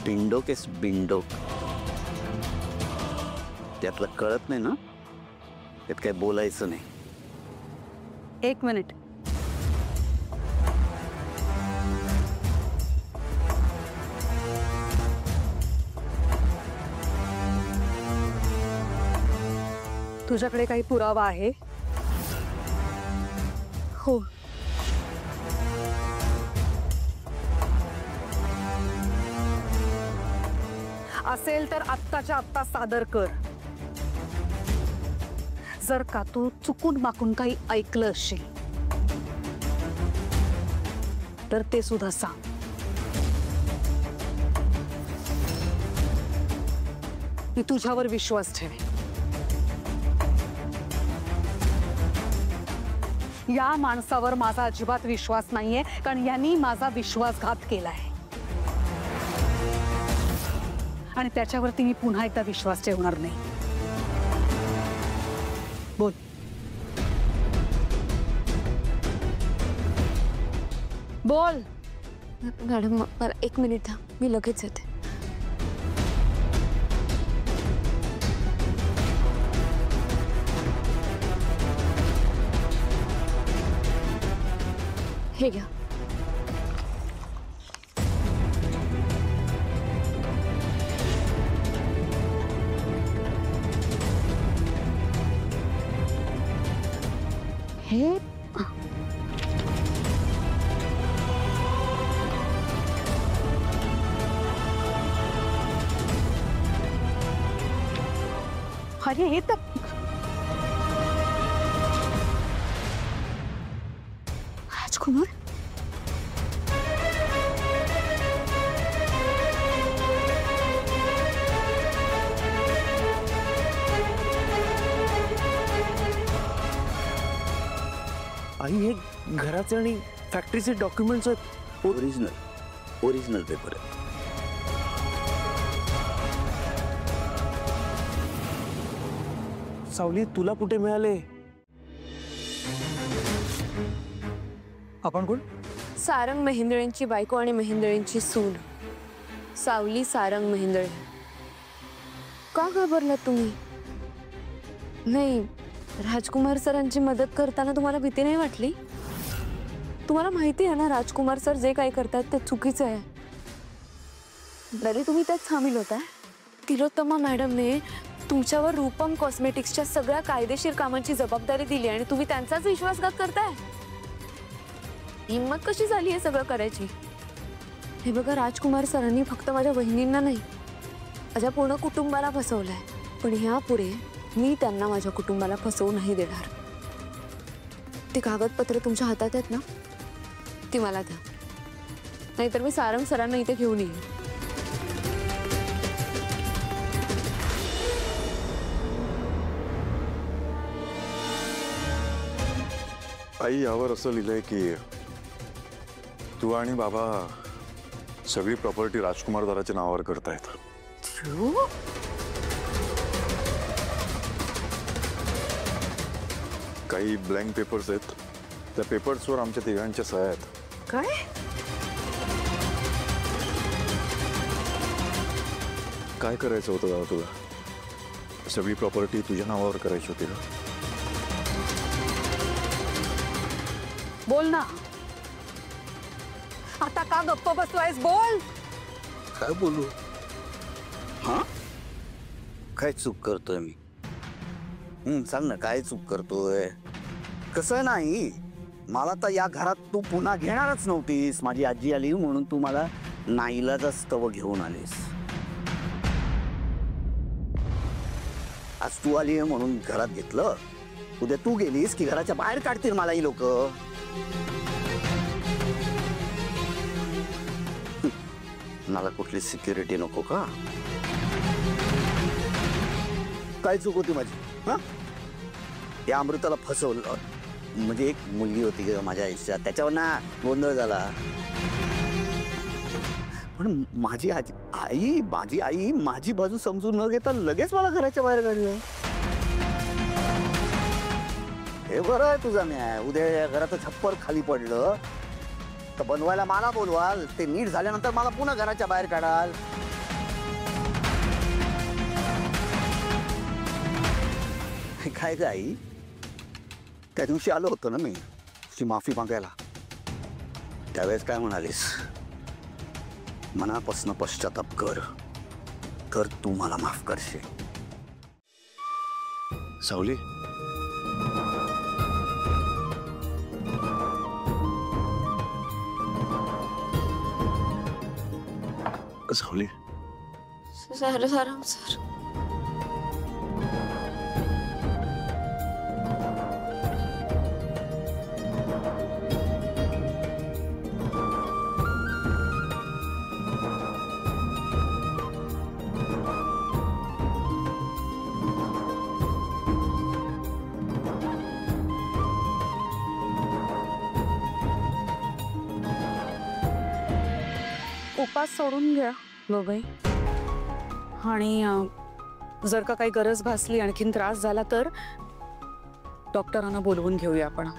बिंडोकेस बिंडोक त्यातलं कळत नाही ना, त्यात काय बोलायचं नाही. एक मिनिट. तुझ्याकडे काही पुरावा आहे? हो. असेल तर आत्ताच्या आत्ता सादर कर. जर का तू चुकून माकून काही ऐकलं असेल तर ते सुद्धा सांग. मी तुझ्यावर विश्वास ठेवे. या माणसावर माझा अजिबात विश्वास नाहीये, कारण यांनी माझा विश्वासघात केलाय आणि त्याच्यावरती मी पुन्हा एकदा विश्वास ठेवणार नाही. बोल. बोल. मॅडम मला 1 मिनिट द्या, मी लगेच येते. हे घ्या. हे अरे हे तर राजकुमार, आई हे घराचे आणि फॅक्टरीचे डॉक्युमेंट्स आहेत. ओरिजिनल पेपर आहे. सावली तुला कुठे मिळाले? आपण कोण? सारंग मेहेंदळेंची बायको आणि मेहेंदळेंची सून सावली सारंग मेहेंदळे. का घाबरलात तुम्ही? नाही, राजकुमार सरांची मदत करताना तुम्हाला भीती नाही वाटली? तुम्हाला माहिती आहे ना राजकुमार सर जे काही करतात ते चुकीचं आहे. तरी तुम्ही त्यात सामील होता. तिलोत्तमा मॅडमने तुमच्यावर रूपम कॉस्मेटिक्सच्या सगळ्या कायदेशीर कामांची जबाबदारी दिली आणि तुम्ही त्यांचाच विश्वासघात करताय. हिम्मत कशी झाली हे सगळं करायची? हे बघा, राजकुमार सरांनी फक्त माझ्या बहिणींना नाही, माझ्या पूर्ण कुटुंबाला फसवलंय. पण ह्यापुढे मी त्यांना माझ्या कुटुंबाला फसवू नाही देणार. ती कागदपत्र तुमच्या हातात आहेत ना, ती मला द्या, नाहीतर मी सारंग सरांना इथे घेऊन येईन. आई, यावर असं लिहिलंय की तू आणि बाबा सगळी प्रॉपर्टी राजकुमार दादाच्या नावावर करतायत. काही ब्लँक पेपर्स आहेत, त्या पेपर्सवर आमच्या तिघांच्या सह्या आहेत. काय? काय करायचं होतं दादा तुला? सगळी प्रॉपर्टी तुझ्या नावावर करायची होती का? बोल ना, आता का गप्प बसलायस? बोल. काय बोलू? हा, काय चूक करतोय मी? सांग ना, काय चूक करतोय? कसं नाही, मला तर या घरात तू पुन्हा घेणारच नव्हतीस. माझी आजी आली म्हणून तू मला नाईलाजाच तव घेऊन आलीस. आज तू आली म्हणून घरात घेतलं, उद्या तू गेलीस की घराच्या बाहेर काढतील मला ही लोक. मला कुठली सिक्युरिटी नको का? काय चूक होती माझी? हा, या अमृताला फसवलं म्हणजे एक मुलगी होती माझ्या आयुष्यात, त्याच्यावर ना गोंधळ झाला. पण माझी आई माझी बाजू समजून न घेता लगेच मला घराच्या बाहेर काढलं. हे बरं आहे तुझा न्याय. उद्या घराचं छप्पर खाली पडलं तर बनवायला मला बोलवाल, ते नीट झाल्यानंतर मला पुन्हा घराच्या बाहेर काढाल. काय ग आई, त्या दिवशी आलो होतो ना मी तुझी माफी मागायला, त्यावेळेस काय म्हणालीस? मनापासून पश्चाताप कर, तर तू मला माफ करशील. सावली, सावली, सारंग सर. उपास सोडून घ्या दोघंही. आणि जर का काही गरज भासली, आणखीन त्रास झाला तर डॉक्टरांना बोलवून घेऊया आपण.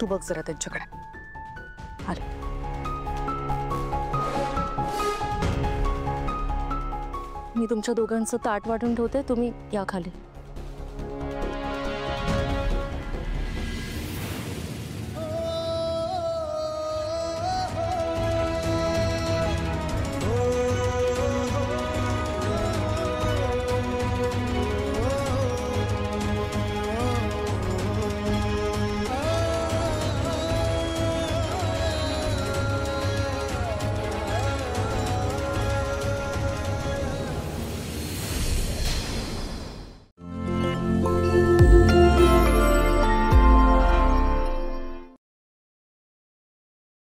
तू बघ जरा त्यांच्याकडे. अरे मी तुमच्या दोघांचं ताट वाटून ठेवते, तुम्ही या खाली.